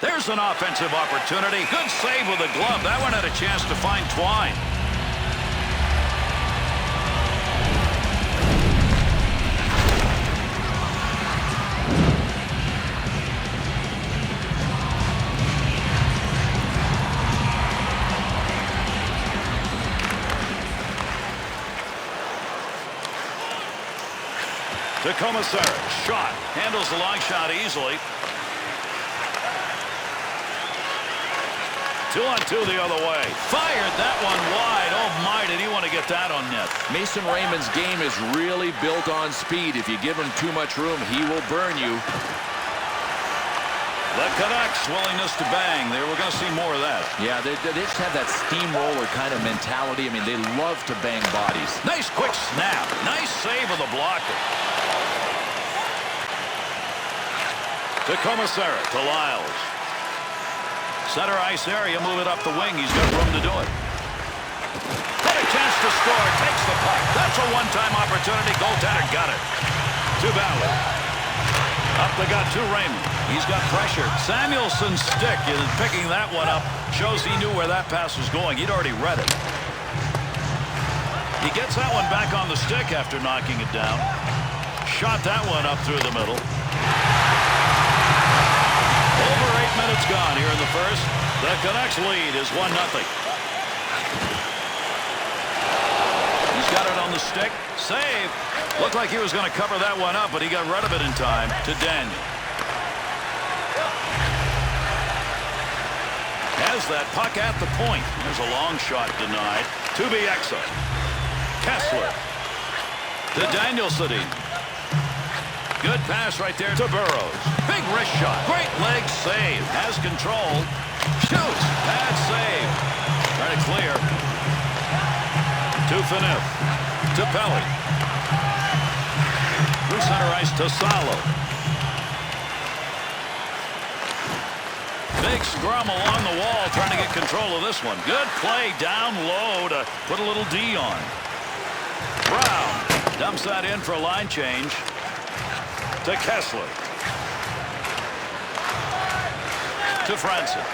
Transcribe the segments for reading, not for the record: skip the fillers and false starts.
There's an offensive opportunity. Good save with the glove. That one had a chance to find Twine. To Commissary. Shot. Handles the long shot easily. 2-on-2 the other way. Fired that one wide. Oh, my, did he want to get that on net. Mason Raymond's game is really built on speed. If you give him too much room, he will burn you. The Canucks' willingness to bang. We're going to see more of that. Yeah, they just have that steamroller kind of mentality. I mean, they love to bang bodies. Nice quick snap. Nice save of the blocker. To Commissary. To Lyles. Center ice area, move it up the wing. He's got room to do it. Got a chance to score. Takes the puck. That's a one-time opportunity. Goaltender got it. To Ballard. Up the gut to Raymond. He's got pressure. Samuelson's stick is picking that one up. Shows he knew where that pass was going. He'd already read it. He gets that one back on the stick after knocking it down. Shot that one up through the middle. Over 8 minutes gone here in the first. The Canucks lead is 1-0. He's got it on the stick. Save. Looked like he was going to cover that one up, but he got rid of it in time. To Daniel. Has that puck at the point. There's a long shot denied. To Bieksa. Kessler. To Danielson. Good pass right there to Burrows. Big wrist shot. Great leg save. Has control. Shoots. Bad save. Trying to clear. To Phaneuf. To Pelly. Through center ice to Salo. Big scrum along the wall trying to get control of this one. Good play down low to put a little D on. Brown dumps that in for a line change. To Kessler. To Franson.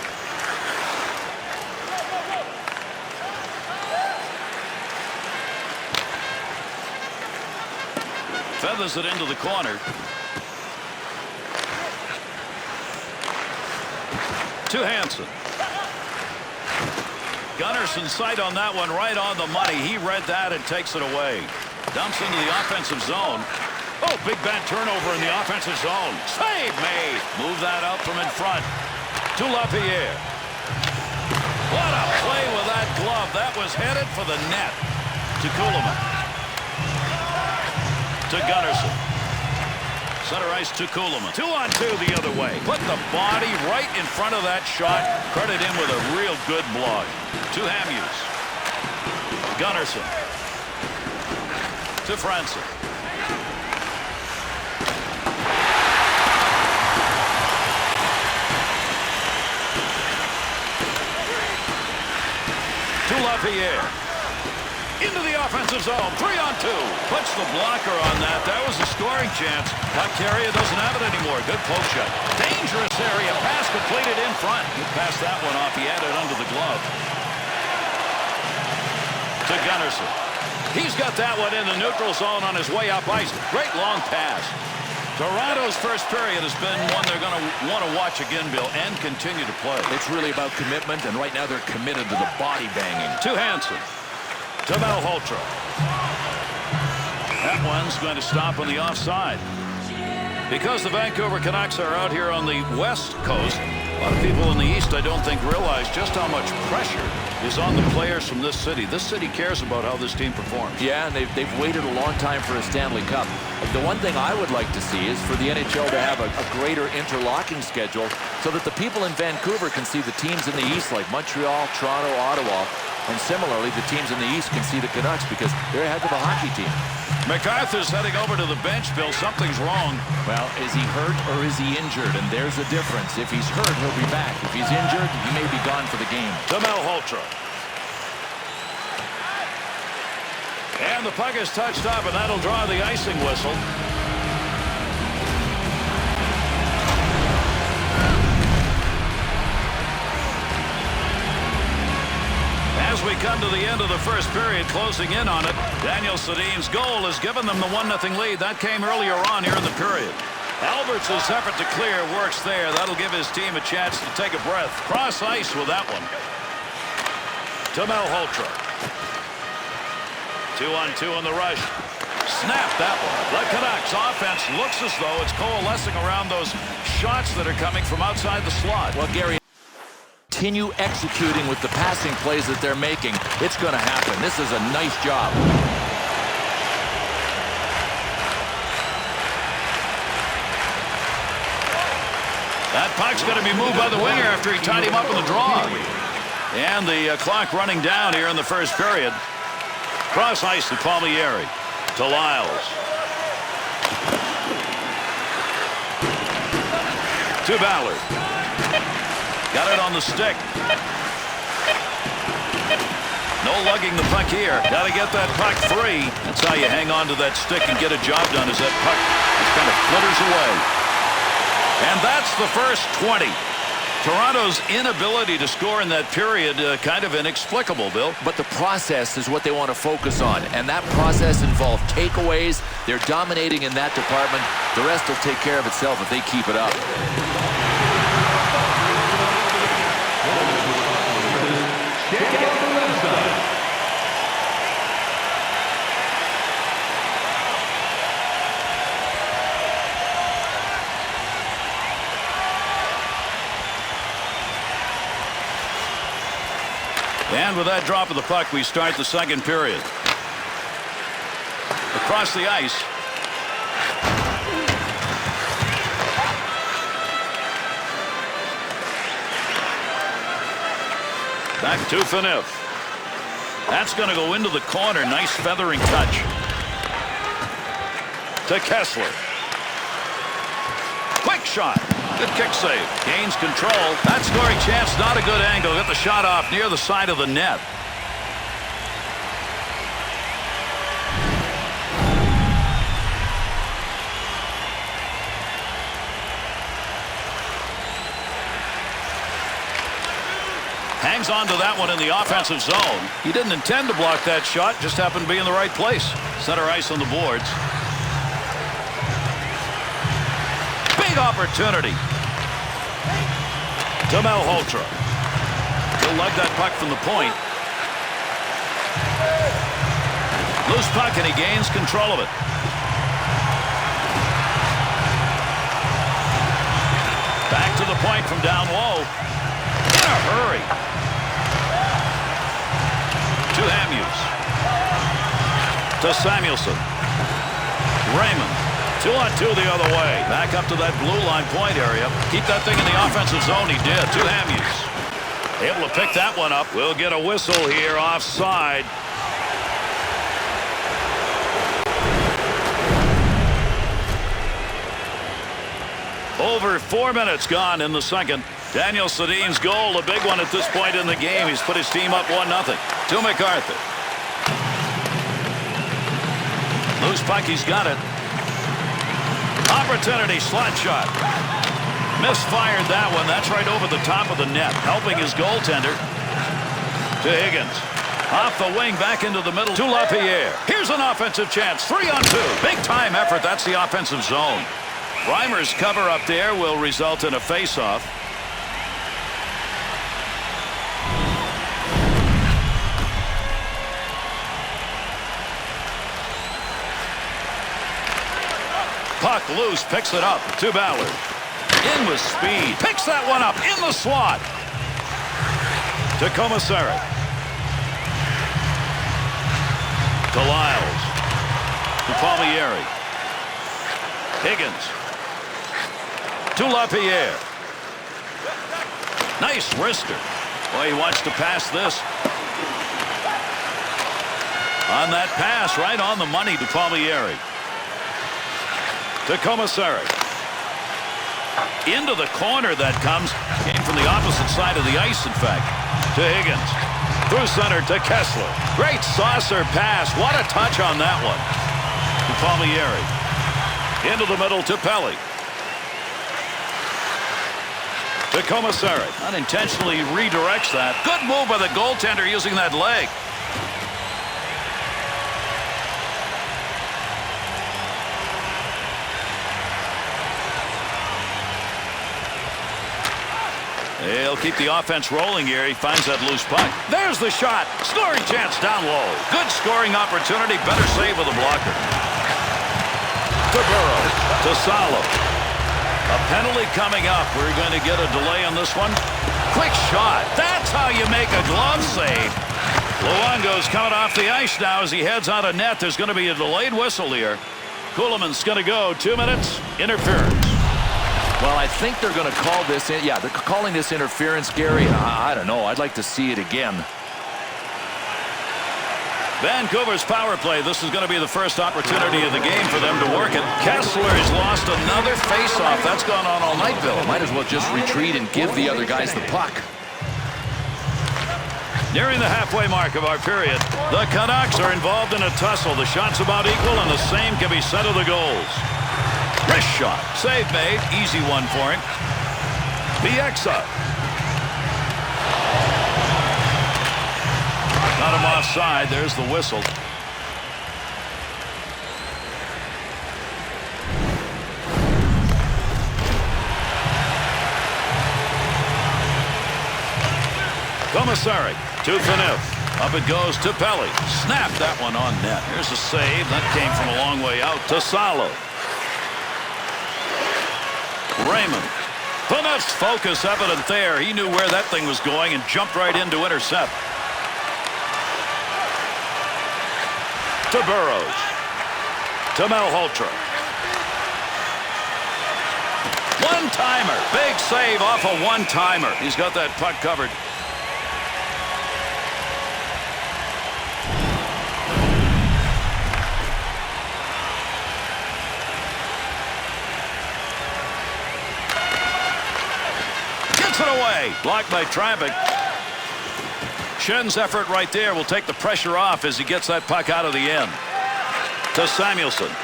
Feathers it into the corner. To Hansen. Gunnarson's sight on that one right on the money. He read that and takes it away. Dumps into the offensive zone. Oh, big bad turnover in the offensive zone. Save made. Move that up from in front. To LaPierre. What a play with that glove. That was headed for the net. To Kuhlman. To Gunnarsson. Center ice to Kuhlman. 2-on-2 the other way. Put the body right in front of that shot. Credit him with a real good block. To Hamhuis. Gunnarsson. To Franson. To LaPierre. Into the offensive zone. 3-on-2. Puts the blocker on that. That was a scoring chance. Puck carrier doesn't have it anymore. Good post shot. Dangerous area. Pass completed in front. He passed that one off. He had it under the glove. To Gunnarsson. He's got that one in the neutral zone on his way up ice. Great long pass. Toronto's first period has been one they're going to want to watch again, Bill, and continue to play. It's really about commitment, and right now they're committed to the body banging. To Hansen. To Malhotra. That one's going to stop on the offside. Because the Vancouver Canucks are out here on the west coast, a lot of people in the east, I don't think, realize just how much pressure is on the players from this city. This city cares about how this team performs. Yeah, and they've waited a long time for a Stanley Cup. The one thing I would like to see is for the NHL to have a greater interlocking schedule so that the people in Vancouver can see the teams in the east like Montreal, Toronto, Ottawa, and similarly the teams in the east can see the Canucks because they're a heck of a hockey team. MacArthur's heading over to the bench, Bill. Something's wrong. Well, is he hurt or is he injured? And there's a difference. If he's hurt, he'll be back. If he's injured, he may be gone for the game. To Malhotra. And the puck is touched up, and that'll draw the icing whistle. come to the end of the first period, closing in on it. Daniel Sedin's goal has given them the 1-0 lead. That came earlier on here in the period. Alberts' effort to clear works there. That'll give his team a chance to take a breath. Cross ice with that one. To Malhotra. 2-on-2 in the rush. Snap that one. The Canucks offense looks as though it's coalescing around those shots that are coming from outside the slot. Well, Gary, continue executing with the passing plays that they're making. It's going to happen. This is a nice job. That puck's going to be moved by the winger after he tied him up in the draw. And the clock running down here in the first period. Cross ice to Palmieri. To Lyles. To Ballard. Got it on the stick. No lugging the puck here. Got to get that puck free. That's how you hang on to that stick and get a job done, as that puck just kind of flitters away. And that's the first 20. Toronto's inability to score in that period kind of inexplicable, Bill. But the process is what they want to focus on. And that process involved takeaways. They're dominating in that department. The rest will take care of itself if they keep it up. And with that drop of the puck, we start the second period. Across the ice. Back to Phaneuf. That's going to go into the corner. Nice feathering touch. To Kessler. Quick shot. Good kick save. Gains control. That scoring chance, not a good angle. Got the shot off near the side of the net. Hangs on to that one in the offensive zone. He didn't intend to block that shot, just happened to be in the right place. Center ice on the boards. Big opportunity. To Malhotra. He'll lug that puck from the point. Loose puck, and he gains control of it. Back to the point from down low. In a hurry. To Hamhuis. To Samuelson. Raymond. 2-on-2 the other way. Back up to that blue line point area. Keep that thing in the offensive zone. He did. To Hamhuis. Able to pick that one up. We'll get a whistle here offside. Over 4 minutes gone in the second. Daniel Sedin's goal, a big one at this point in the game. He's put his team up 1-0. To MacArthur. Loose puck, he's got it. Opportunity, slot shot. Misfired that one. That's right over the top of the net. Helping his goaltender. To Higgins. Off the wing, back into the middle. To LaPierre. Here's an offensive chance. 3-on-2. Big time effort. That's the offensive zone. Reimer's cover up there will result in a face-off. Puck loose, picks it up. To Ballard. In with speed. Picks that one up in the slot. To Commissary. To Lyles. To Palmieri. Higgins. To LaPierre. Nice wrister. Boy, he wants to pass this. On that pass, right on the money to Palmieri. To Commissary. Into the corner that comes. Came from the opposite side of the ice, in fact. To Higgins. Through center to Kessler. Great saucer pass. What a touch on that one. To Palmieri. Into the middle to Pelly. The commissary unintentionally redirects that. Good move by the goaltender using that leg. He'll keep the offense rolling here. He finds that loose puck. There's the shot. Scoring chance down low. Good scoring opportunity. Better save with a blocker. To Burrow. To Salo. A penalty coming up. We're going to get a delay on this one. Quick shot. That's how you make a glove save. Luongo's coming off the ice now as he heads out of net. There's going to be a delayed whistle here. Kuhlman's going to go. 2 minutes. Interference. Well, I think they're going to call this in. Yeah, they're calling this interference, Gary. I don't know. I'd like to see it again. Vancouver's power play. This is going to be the first opportunity of the game for them to work it. Kessler has lost another faceoff. That's gone on all night, Bill. Might as well just retreat and give the other guys the puck. Nearing the halfway mark of our period, the Canucks are involved in a tussle. The shots about equal, and the same can be said of the goals. Wrist shot. Save made. Easy one for him. Bieksa. Got him offside. There's the whistle. Commissary to Phaneuf. Up it goes to Pelly. Snap that one on net. Here's a save. That came from a long way out to Salo. Raymond. Phaneuf's focus evident there. He knew where that thing was going and jumped right in to intercept. To Burrows. To Malhotra. One-timer. Big save off a one-timer. He's got that puck covered. It away. Blocked by traffic. Schen's effort right there will take the pressure off as he gets that puck out of the end. To Samuelson.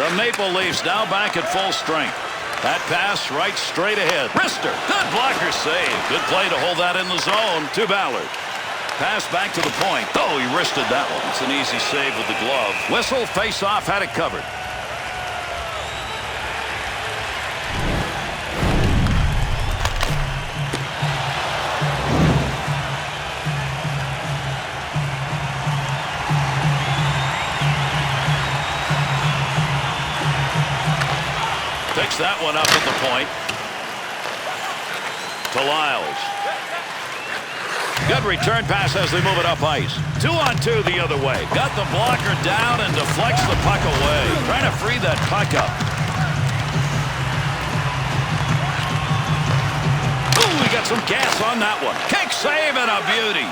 The Maple Leafs now back at full strength. That pass right straight ahead. Rister. Good blocker save. Good play to hold that in the zone. To Ballard. Pass back to the point. Oh, he wristed that one. It's an easy save with the glove. Whistle, face off, had it covered. Picks that one up at the point. To Lyles. Good return pass as they move it up ice. 2-on-2 the other way. Got the blocker down and deflects the puck away. Trying to free that puck up. Ooh, we got some gas on that one. Kick save and a beauty.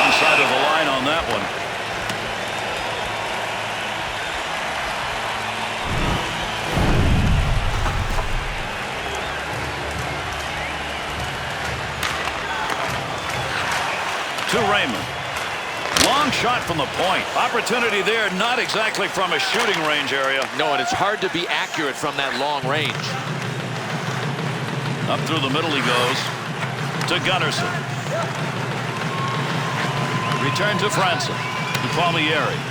Onside of the line on that one. To Raymond. Long shot from the point. Opportunity there, not exactly from a shooting range area. No, and it's hard to be accurate from that long range. Up through the middle he goes. To Gunnarsson. Return to Franson. To Palmieri.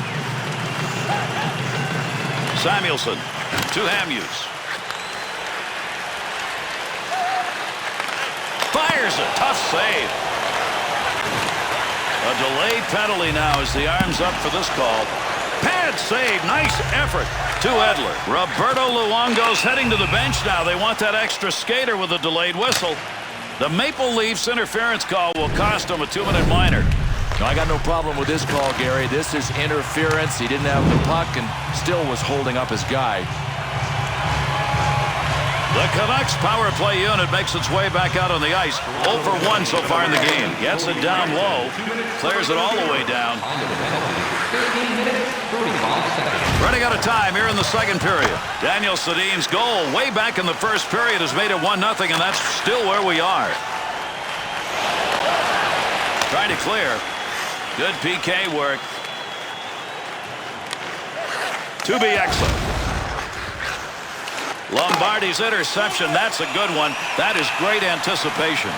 Samuelson. To Hamhuis. Fires a tough save. A delayed penalty now as the arm's up for this call. Pad save. Nice effort to Edler. Roberto Luongo's heading to the bench now. They want that extra skater with a delayed whistle. The Maple Leafs interference call will cost them a 2-minute minor. No, I got no problem with this call, Gary. This is interference. He didn't have the puck and still was holding up his guy. The Canucks power play unit makes its way back out on the ice. 0 for 1 so far in the game. Gets it down low. Clears it all the way down. Running out of time here in the second period. Daniel Sedin's goal way back in the first period has made it 1-0, and that's still where we are. Trying to clear. Good PK work. To Bieksa. Lombardi's interception, that's a good one. That is great anticipation.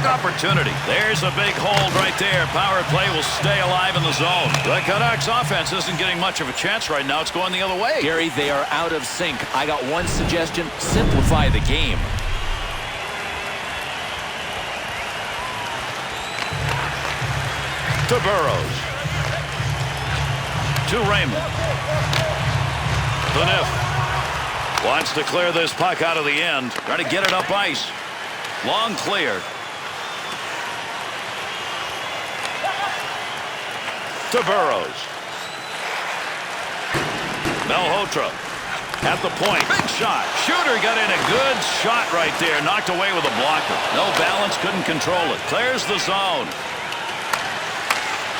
Opportunity. There's a big hold right there. Power play will stay alive in the zone. The Canucks offense isn't getting much of a chance right now. It's going the other way. Gary, they are out of sync. I got one suggestion. Simplify the game. To Burrows. To Raymond. Beniff wants to clear this puck out of the end. Trying to get it up ice. Long clear. To Burrows. Malhotra at the point. Big shot. Shooter got in a good shot right there. Knocked away with a blocker. No balance. Couldn't control it. Clears the zone.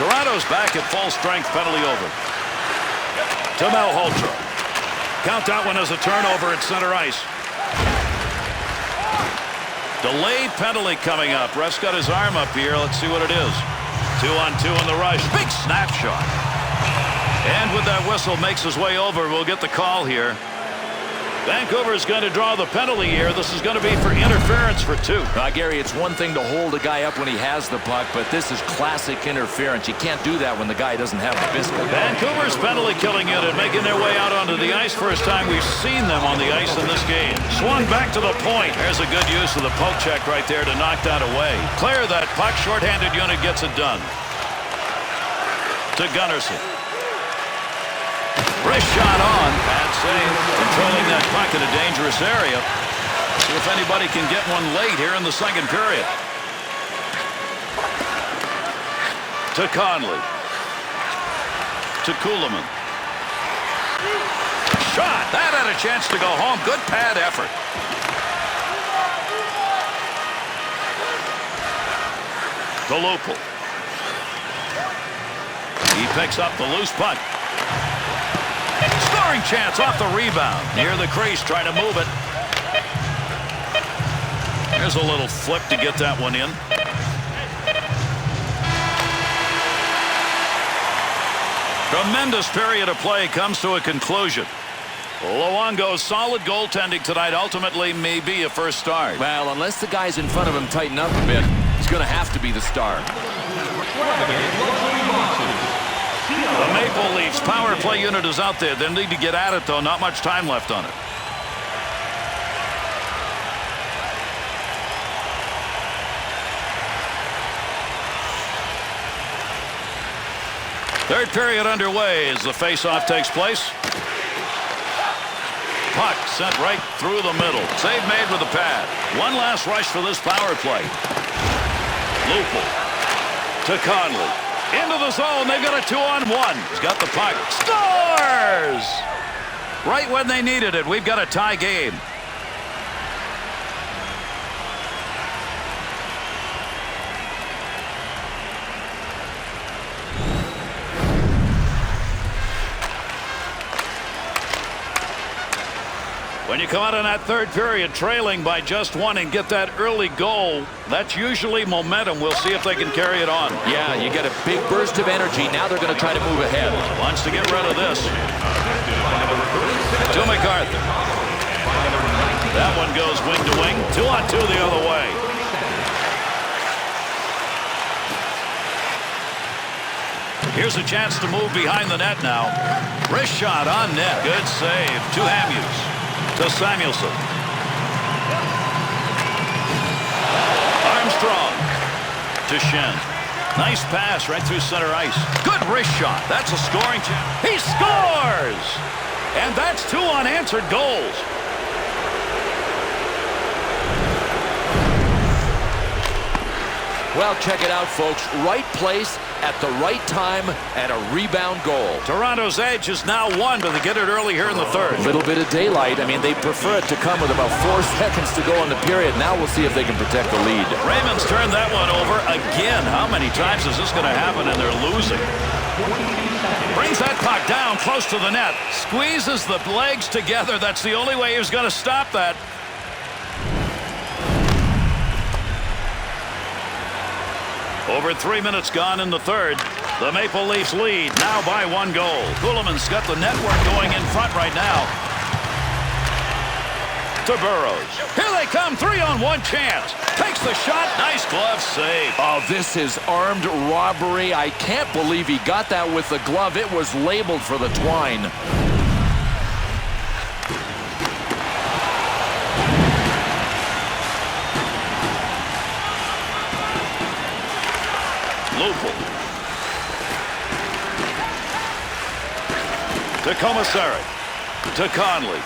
Toronto's back at full strength. Penalty over. To Malhotra. Count that one as a turnover at center ice. Delayed penalty coming up. Ref's got his arm up here. Let's see what it is. 2-on-2 in the rush. Big snapshot. And with that whistle makes his way over. We'll get the call here. Vancouver's going to draw the penalty here. This is going to be for interference for 2. Gary, it's one thing to hold a guy up when he has the puck, but this is classic interference. You can't do that when the guy doesn't have the biscuit. Vancouver's penalty killing unit making their way out onto the ice. First time we've seen them on the ice in this game. Swung back to the point. There's a good use of the poke check right there to knock that away. Clear that puck. Shorthanded unit gets it done. To Gunnarsson. Wrist shot on. Bad save. Controlling that puck in a dangerous area. See if anybody can get one late here in the second period. To Conley. To Kuhlman. Shot. That had a chance to go home. Good pad effort. To Lupul. He picks up the loose puck. Scoring chance off the rebound. Near the crease, trying to move it. There's a little flip to get that one in. Tremendous period of play comes to a conclusion. Luongo's solid goaltending tonight ultimately may be a first start. Well, unless the guys in front of him tighten up a bit, he's going to have to be the star. The Maple Leafs power play unit is out there. They need to get at it, though. Not much time left on it. Third period underway as the face-off takes place. Puck sent right through the middle. Save made with the pad. One last rush for this power play. Lupul to Conley. Into the zone. They've got a 2-on-1. He's got the puck. Scores! Right when they needed it. We've got a tie game. When you come out in that third period trailing by just 1 and get that early goal, that's usually momentum. We'll see if they can carry it on. Yeah, you get a big burst of energy. Now they're going to try to move ahead. Wants to get rid of this. To McCarthy. That one goes wing to wing. 2-on-2 the other way. Here's a chance to move behind the net now. Wrist shot on net. Good save. To Hamhuis. To Samuelson. Armstrong. To Schenn. Nice pass right through center ice. Good wrist shot. That's a scoring chance. He scores! And that's 2 unanswered goals. Well, check it out, folks. Right place at the right time and a rebound goal. Toronto's edge is now 1, but they get it early here in the third. A little bit of daylight. I mean, they prefer it to come with about 4 seconds to go in the period. Now we'll see if they can protect the lead. Raymond's turned that one over again. How many times is this going to happen and they're losing? Brings that puck down close to the net. Squeezes the legs together. That's the only way he was going to stop that. Over 3 minutes gone in the third. The Maple Leafs lead now by 1 goal. Kuhlman's got the network going in front right now. To Burrows. Here they come. 3-on-1 chance. Takes the shot. Nice glove save. Oh, this is armed robbery. I can't believe he got that with the glove. It was labeled for the twine. Lupul. To Commissary. To Conley.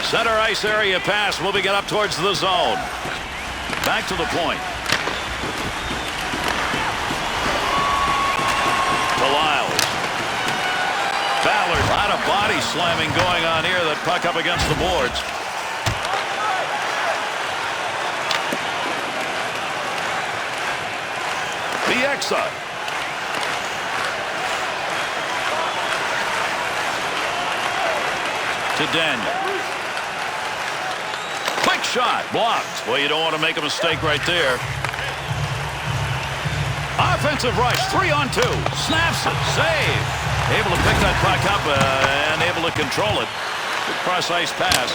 Center ice area pass moving it up towards the zone. Back to the point. To Lyles. Ballard. A lot of body slamming going on here. That puck up against the boards. Bieksa. To Daniel. Quick shot. Blocked. Well, you don't want to make a mistake right there. Offensive rush. 3-on-2. Snaps it. Save. Able to pick that puck up and able to control it. Good cross-ice pass.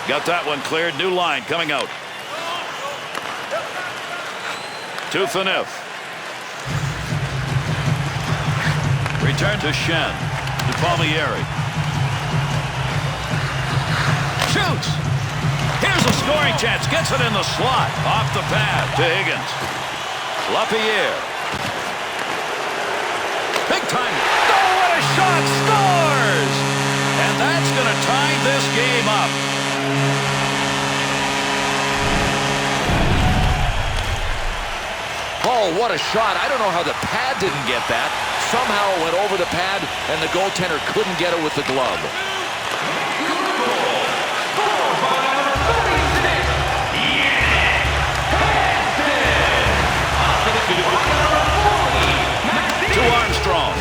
Got that one cleared. New line coming out. To Phaneuf. Return to Shen. To Palmieri. Shoots. Here's a scoring chance. Gets it in the slot. Off the pad to Higgins. Lapierre. Big time. Oh, what a shot. Scores. And that's going to tie this game up. Oh, what a shot. I don't know how the pad didn't get that. Somehow it went over the pad, and the goaltender couldn't get it with the glove. To Armstrong.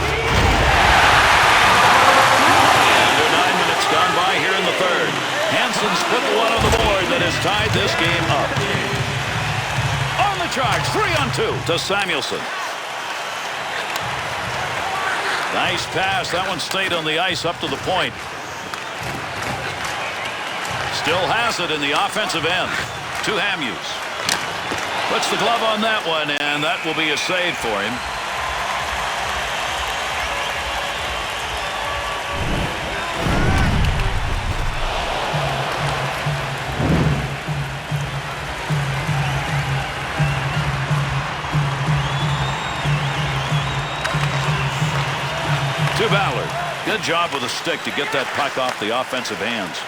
Under 9 minutes gone by here in the third. Hansen's put one on the board that has tied this game up. On the charge, 3-on-2 to Samuelson. Nice pass. That one stayed on the ice up to the point. Still has it in the offensive end. To Hamhuis. Puts the glove on that one, and that will be a save for him. To Ballard. Good job with a stick to get that puck off the offensive hands.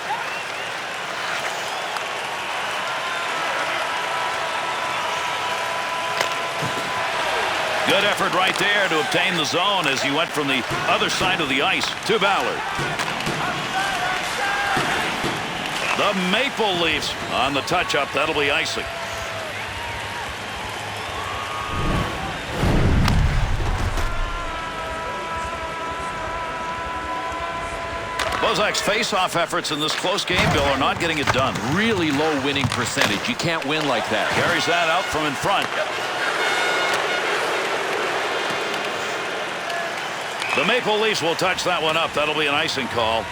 Good effort right there to obtain the zone as he went from the other side of the ice. To Ballard. The Maple Leafs on the touch-up. That'll be icing. Bozak's face-off efforts in this close game, Bill, are not getting it done. Really low winning percentage. You can't win like that. Carries that out from in front. The Maple Leafs will touch that one up. That'll be an icing call.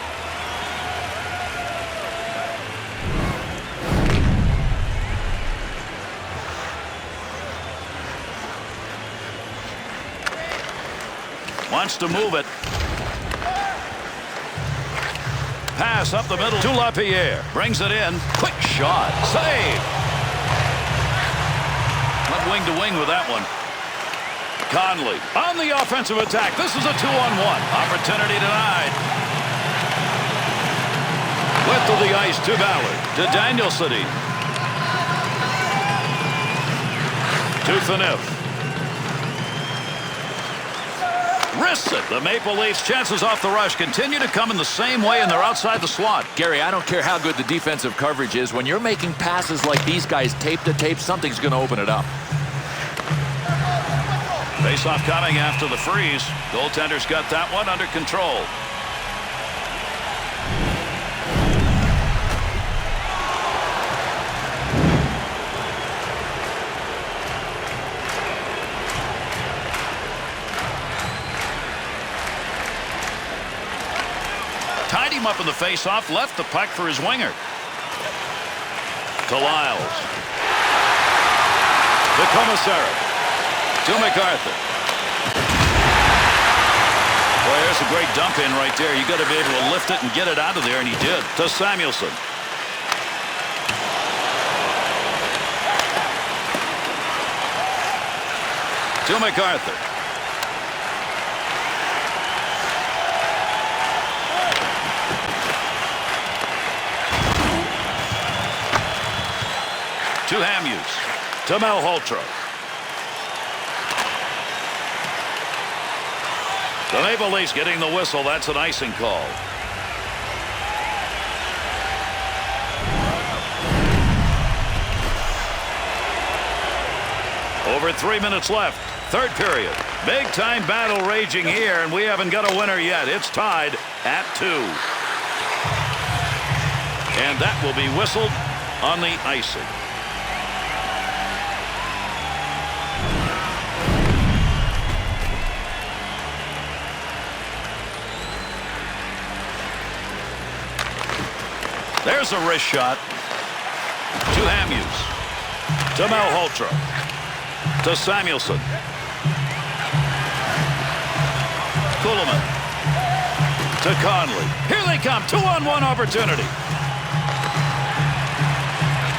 Wants to move it. Pass up the middle to Lapierre. Brings it in. Quick shot. Save. Went wing to wing with that one. Conley on the offensive attack. This is a 2-on-1. Opportunity denied. Width of the ice to Ballard. To Danielson. To Phaneuf. Wrists it. The Maple Leafs chances off the rush continue to come in the same way, and they're outside the slot. Gary, I don't care how good the defensive coverage is. When you're making passes like these guys tape to tape, something's going to open it up. Face-off coming after the freeze. Goaltender's got that one under control. Tied him up in the face-off, left the puck for his winger. To Lyles. To Commissary. To MacArthur. Boy, there's a great dump in right there. You got to be able to lift it and get it out of there, and he did. To Samuelson. To MacArthur. To Hamhuis. To Malhotra. The Maple Leafs getting the whistle. That's an icing call. Over 3 minutes left. Third period. Big time battle raging here, and we haven't got a winner yet. It's tied at 2. And that will be whistled on the icing. There's a wrist shot. To Hamhuis. To Malhotra. To Samuelson. Kuhlman. To Conley. Here they come. 2-on-1 opportunity.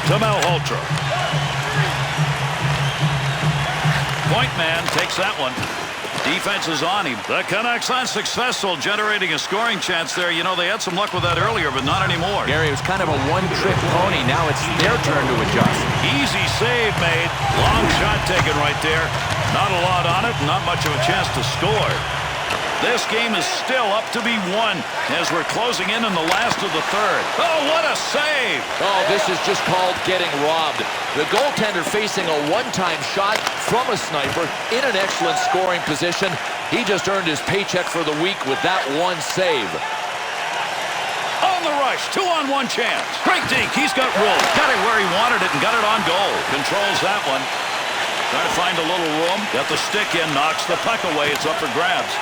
To Malhotra. Point man takes that one. Defense is on him. The Canucks unsuccessful generating a scoring chance there. You know, they had some luck with that earlier, but not anymore. Gary, it was kind of a one-trick pony. Now it's their turn to adjust. Easy save made. Long shot taken right there. Not a lot on it. Not much of a chance to score. This game is still up to be won as we're closing in the last of the third. Oh, what a save! Oh, this is just called getting robbed. The goaltender facing a one-time shot from a sniper in an excellent scoring position. He just earned his paycheck for the week with that one save. On the rush, 2-on-1 chance. Great deke, he's got room. Got it where he wanted it and got it on goal. Controls that one. Trying to find a little room. Got the stick in, knocks the puck away. It's up for grabs.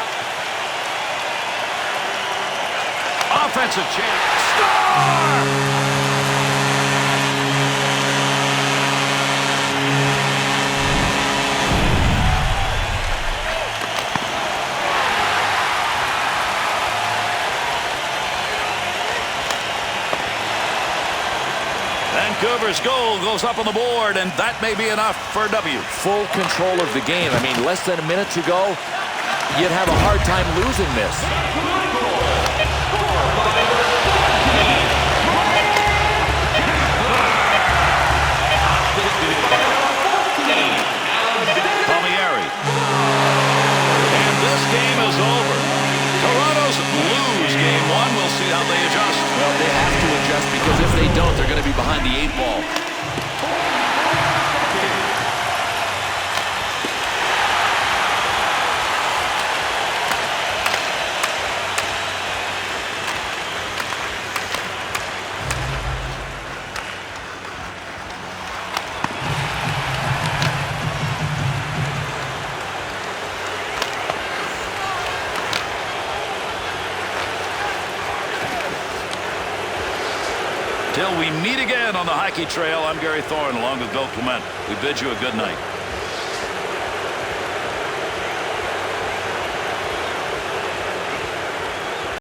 Offensive chance. Score! Vancouver's goal goes up on the board, and that may be enough for a W. Full control of the game. I mean, less than a minute to go, you'd have a hard time losing this. Palmieri. And this game is over. Toronto's lose game one. We'll see how they adjust. Well, they have to adjust because if they don't, they're going to be behind the 8 ball. Till we meet again on the hockey trail, I'm Gary Thorne along with Bill Clement. We bid you a good night.